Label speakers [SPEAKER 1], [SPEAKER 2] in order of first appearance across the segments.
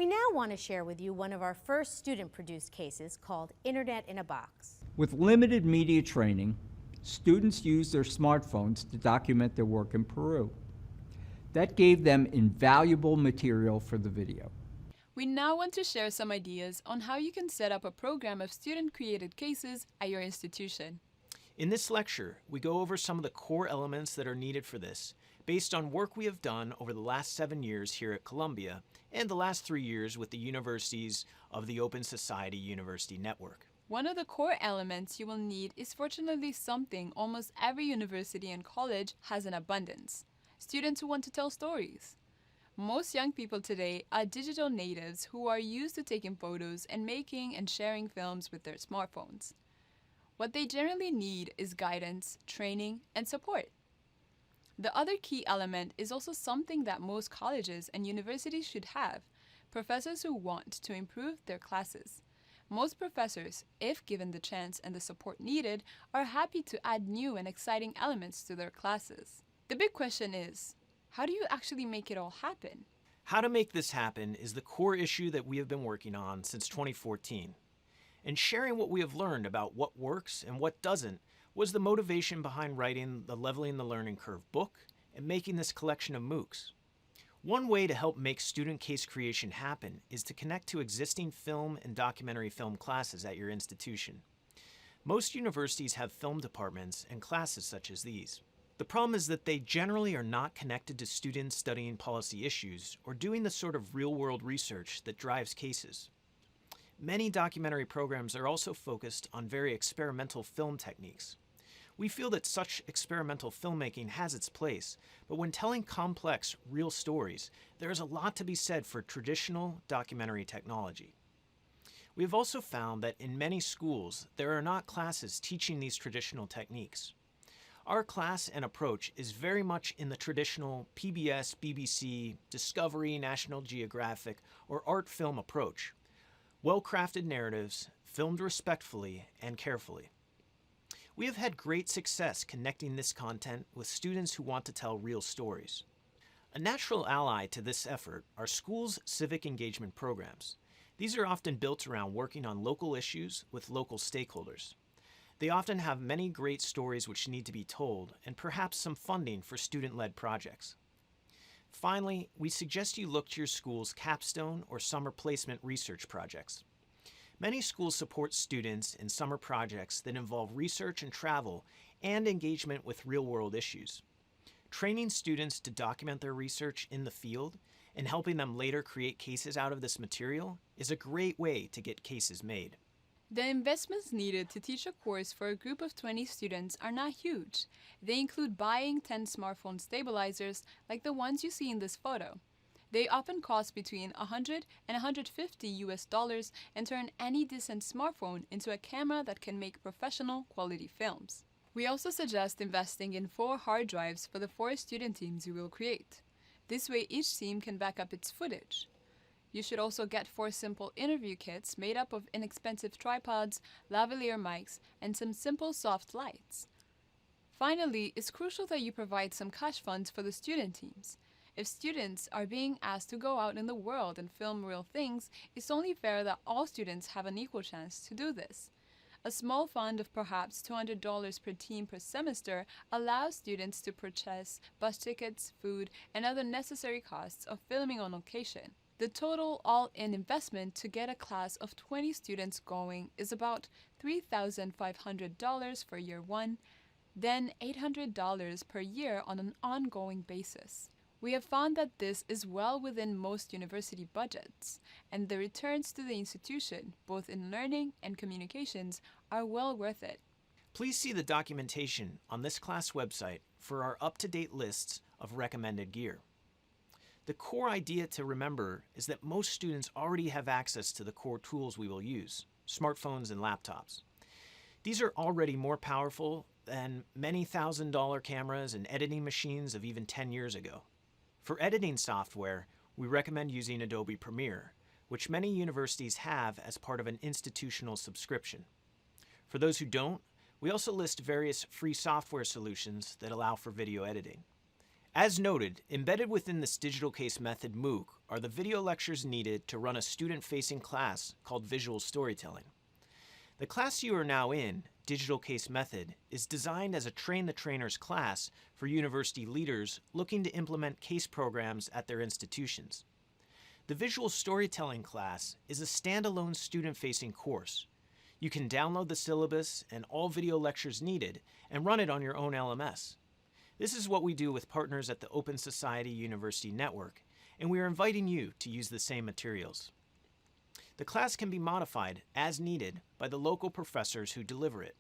[SPEAKER 1] We now want to share with you one of our first student-produced cases called Internet in a Box.
[SPEAKER 2] With limited media training, students used their smartphones to document their work in Peru. That gave them invaluable material for the video.
[SPEAKER 3] We now want to share some ideas on how you can set up a program of student-created cases at your institution.
[SPEAKER 4] In this lecture, we go over some of the core elements that are needed for this, based on work we have done over the last 7 years here at Columbia and the last 3 years with the universities of the Open Society University Network.
[SPEAKER 3] One of the core elements you will need is fortunately something almost every university and college has in abundance: students who want to tell stories. Most young people today are digital natives who are used to taking photos and making and sharing films with their smartphones. What they generally need is guidance, training, and support. The other key element is also something that most colleges and universities should have: professors who want to improve their classes. Most professors, if given the chance and the support needed, are happy to add new and exciting elements to their classes. The big question is, how do you actually make it all happen?
[SPEAKER 4] How to make this happen is the core issue that we have been working on since 2014. And sharing what we have learned about what works and what doesn't was the motivation behind writing the Leveling the Learning Curve book and making this collection of MOOCs. One way to help make student case creation happen is to connect to existing film and documentary film classes at your institution. Most universities have film departments and classes such as these. The problem is that they generally are not connected to students studying policy issues or doing the sort of real-world research that drives cases. Many documentary programs are also focused on very experimental film techniques. We feel that such experimental filmmaking has its place, but when telling complex, real stories, there is a lot to be said for traditional documentary technology. We have also found that in many schools, there are not classes teaching these traditional techniques. Our class and approach is very much in the traditional PBS, BBC, Discovery, National Geographic, or art film approach. Well-crafted narratives, filmed respectfully and carefully. We have had great success connecting this content with students who want to tell real stories. A natural ally to this effort are schools' civic engagement programs. These are often built around working on local issues with local stakeholders. They often have many great stories which need to be told, and perhaps some funding for student-led projects. Finally, we suggest you look to your school's capstone or summer placement research projects. Many schools support students in summer projects that involve research and travel and engagement with real-world issues. Training students to document their research in the field and helping them later create cases out of this material is a great way to get cases made.
[SPEAKER 3] The investments needed to teach a course for a group of 20 students are not huge. They include buying 10 smartphone stabilizers like the ones you see in this photo. They often cost between $100 and $150 and turn any decent smartphone into a camera that can make professional quality films. We also suggest investing in 4 hard drives for the 4 student teams you will create. This way each team can back up its footage. You should also get 4 simple interview kits made up of inexpensive tripods, lavalier mics, and some simple soft lights. Finally, it's crucial that you provide some cash funds for the student teams. If students are being asked to go out in the world and film real things, it's only fair that all students have an equal chance to do this. A small fund of perhaps $200 per team per semester allows students to purchase bus tickets, food, and other necessary costs of filming on location. The total all-in investment to get a class of 20 students going is about $3,500 for year 1, then $800 per year on an ongoing basis. We have found that this is well within most university budgets, and the returns to the institution, both in learning and communications, are well worth it.
[SPEAKER 4] Please see the documentation on this class website for our up-to-date lists of recommended gear. The core idea to remember is that most students already have access to the core tools we will use, smartphones and laptops. These are already more powerful than many $1,000 cameras and editing machines of even 10 years ago. For editing software, we recommend using Adobe Premiere, which many universities have as part of an institutional subscription. For those who don't, we also list various free software solutions that allow for video editing. As noted, embedded within this digital case method MOOC are the video lectures needed to run a student-facing class called Visual Storytelling. The class you are now in, Digital Case Method, is designed as a train-the-trainers class for university leaders looking to implement case programs at their institutions. The Visual Storytelling class is a standalone student-facing course. You can download the syllabus and all video lectures needed and run it on your own LMS. This is what we do with partners at the Open Society University Network, and we are inviting you to use the same materials. The class can be modified as needed by the local professors who deliver it.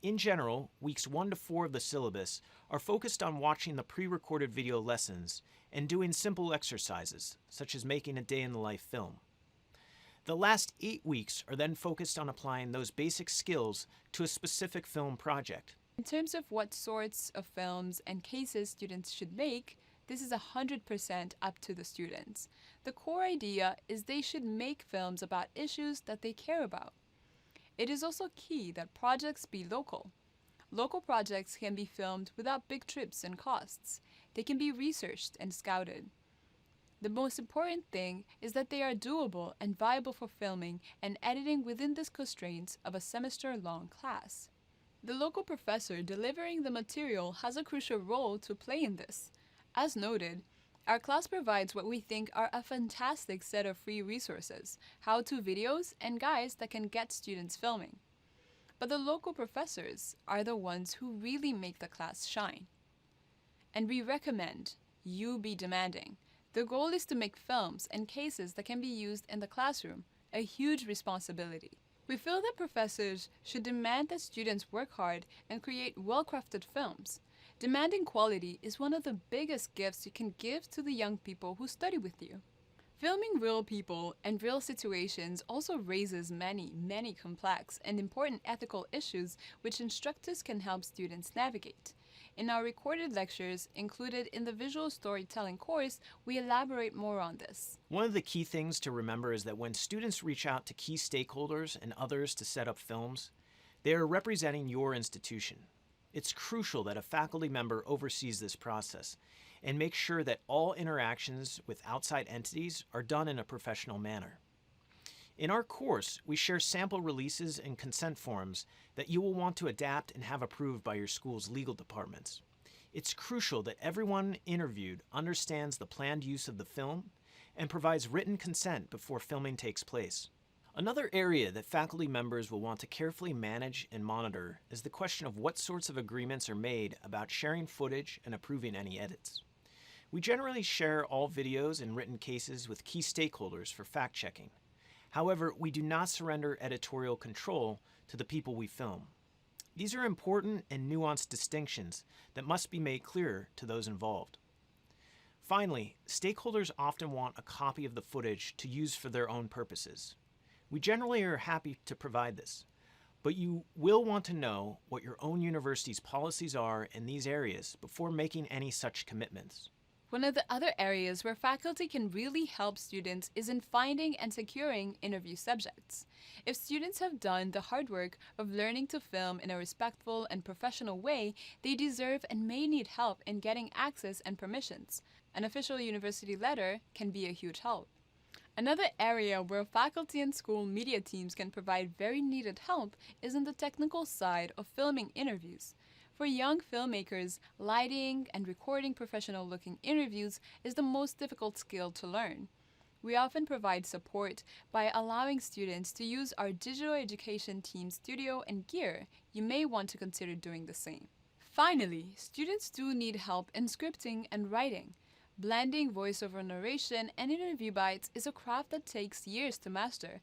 [SPEAKER 4] In general, weeks 1 to 4 of the syllabus are focused on watching the pre-recorded video lessons and doing simple exercises, such as making a day-in-the-life film. The last 8 weeks are then focused on applying those basic skills to a specific film project.
[SPEAKER 3] In terms of what sorts of films and cases students should make, this is 100% up to the students. The core idea is they should make films about issues that they care about. It is also key that projects be local. Local projects can be filmed without big trips and costs. They can be researched and scouted. The most important thing is that they are doable and viable for filming and editing within the constraints of a semester-long class. The local professor delivering the material has a crucial role to play in this. As noted, our class provides what we think are a fantastic set of free resources, how-to videos, and guides that can get students filming. But the local professors are the ones who really make the class shine. And we recommend you be demanding. The goal is to make films and cases that can be used in the classroom, a huge responsibility. We feel that professors should demand that students work hard and create well-crafted films. Demanding quality is one of the biggest gifts you can give to the young people who study with you. Filming real people and real situations also raises many complex and important ethical issues which instructors can help students navigate. In our recorded lectures included in the Visual Storytelling course, we elaborate more on this.
[SPEAKER 4] One of the key things to remember is that when students reach out to key stakeholders and others to set up films, they are representing your institution. It's crucial that a faculty member oversees this process and makes sure that all interactions with outside entities are done in a professional manner. In our course, we share sample releases and consent forms that you will want to adapt and have approved by your school's legal departments. It's crucial that everyone interviewed understands the planned use of the film and provides written consent before filming takes place. Another area that faculty members will want to carefully manage and monitor is the question of what sorts of agreements are made about sharing footage and approving any edits. We generally share all videos and written cases with key stakeholders for fact-checking. However, we do not surrender editorial control to the people we film. These are important and nuanced distinctions that must be made clearer to those involved. Finally, stakeholders often want a copy of the footage to use for their own purposes. We generally are happy to provide this, but you will want to know what your own university's policies are in these areas before making any such commitments.
[SPEAKER 3] One of the other areas where faculty can really help students is in finding and securing interview subjects. If students have done the hard work of learning to film in a respectful and professional way, they deserve and may need help in getting access and permissions. An official university letter can be a huge help. Another area where faculty and school media teams can provide very needed help is in the technical side of filming interviews. For young filmmakers, lighting and recording professional-looking interviews is the most difficult skill to learn. We often provide support by allowing students to use our digital education team's studio and gear. You may want to consider doing the same. Finally, students do need help in scripting and writing. Blending voiceover narration and interview bites is a craft that takes years to master.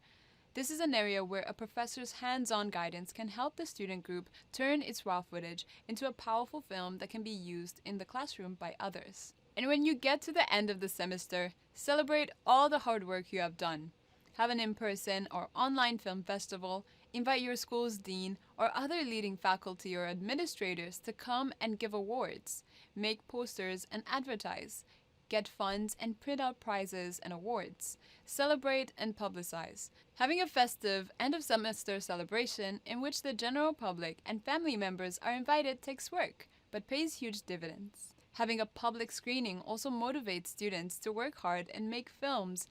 [SPEAKER 3] This is an area where a professor's hands-on guidance can help the student group turn its raw footage into a powerful film that can be used in the classroom by others. And when you get to the end of the semester, celebrate all the hard work you have done. Have an in-person or online film festival, invite your school's dean or other leading faculty or administrators to come and give awards, make posters and advertise, get funds and print out prizes and awards, celebrate and publicize. Having a festive end-of-semester celebration in which the general public and family members are invited takes work, but pays huge dividends. Having a public screening also motivates students to work hard and make films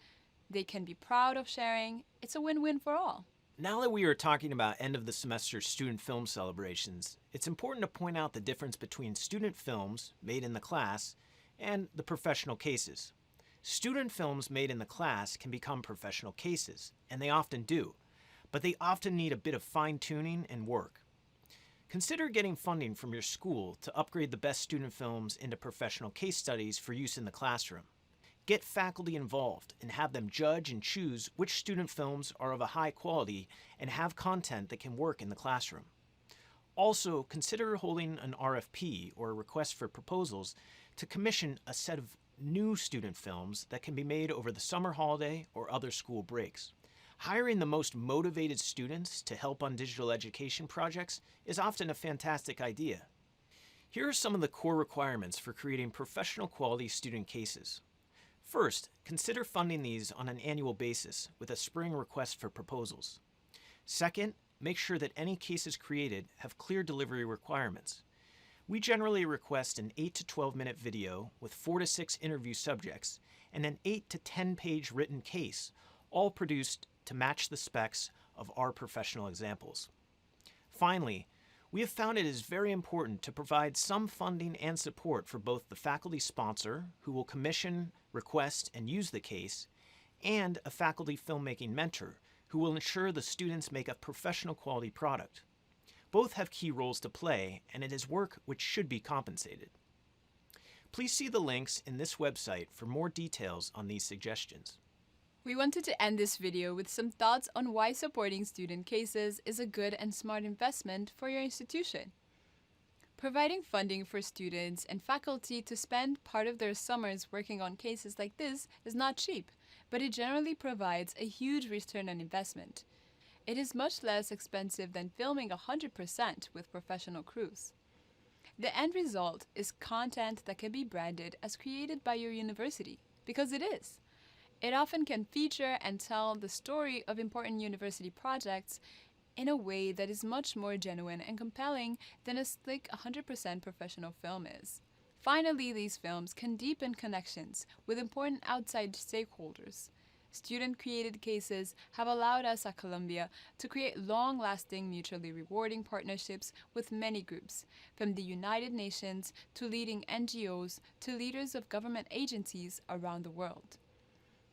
[SPEAKER 3] they can be proud of sharing. It's a win-win for all.
[SPEAKER 4] Now that we are talking about end of the semester student film celebrations, it's important to point out the difference between student films made in the class and the professional cases. Student films made in the class can become professional cases, and they often do, but they often need a bit of fine-tuning and work. Consider getting funding from your school to upgrade the best student films into professional case studies for use in the classroom. Get faculty involved and have them judge and choose which student films are of a high quality and have content that can work in the classroom. Also, consider holding an RFP, or a request for proposals, to commission a set of new student films that can be made over the summer holiday or other school breaks. Hiring the most motivated students to help on digital education projects is often a fantastic idea. Here are some of the core requirements for creating professional quality student cases. First, consider funding these on an annual basis with a spring request for proposals. Second, make sure that any cases created have clear delivery requirements. We generally request an 8 to 12 minute video with 4 to 6 interview subjects and an 8 to 10 page written case, all produced to match the specs of our professional examples. Finally, we have found it is very important to provide some funding and support for both the faculty sponsor, who will commission, request, and use the case, and a faculty filmmaking mentor, who will ensure the students make a professional quality product. Both have key roles to play, and it is work which should be compensated. Please see the links in this website for more details on these suggestions.
[SPEAKER 3] We wanted to end this video with some thoughts on why supporting student cases is a good and smart investment for your institution. Providing funding for students and faculty to spend part of their summers working on cases like this is not cheap, but it generally provides a huge return on investment. It is much less expensive than filming 100% with professional crews. The end result is content that can be branded as created by your university, because it is. It often can feature and tell the story of important university projects in a way that is much more genuine and compelling than a slick 100% professional film is. Finally, these films can deepen connections with important outside stakeholders. Student-created cases have allowed us at Columbia to create long-lasting, mutually rewarding partnerships with many groups, from the United Nations to leading NGOs to leaders of government agencies around the world.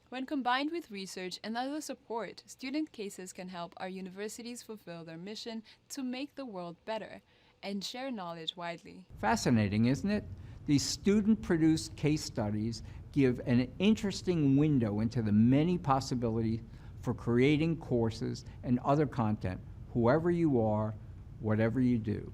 [SPEAKER 3] When combined with research and other support, student cases can help our universities fulfill their mission to make the world better and share knowledge widely.
[SPEAKER 2] Fascinating, isn't it? These student-produced case studies give an interesting window into the many possibilities for creating courses and other content, whoever you are, whatever you do.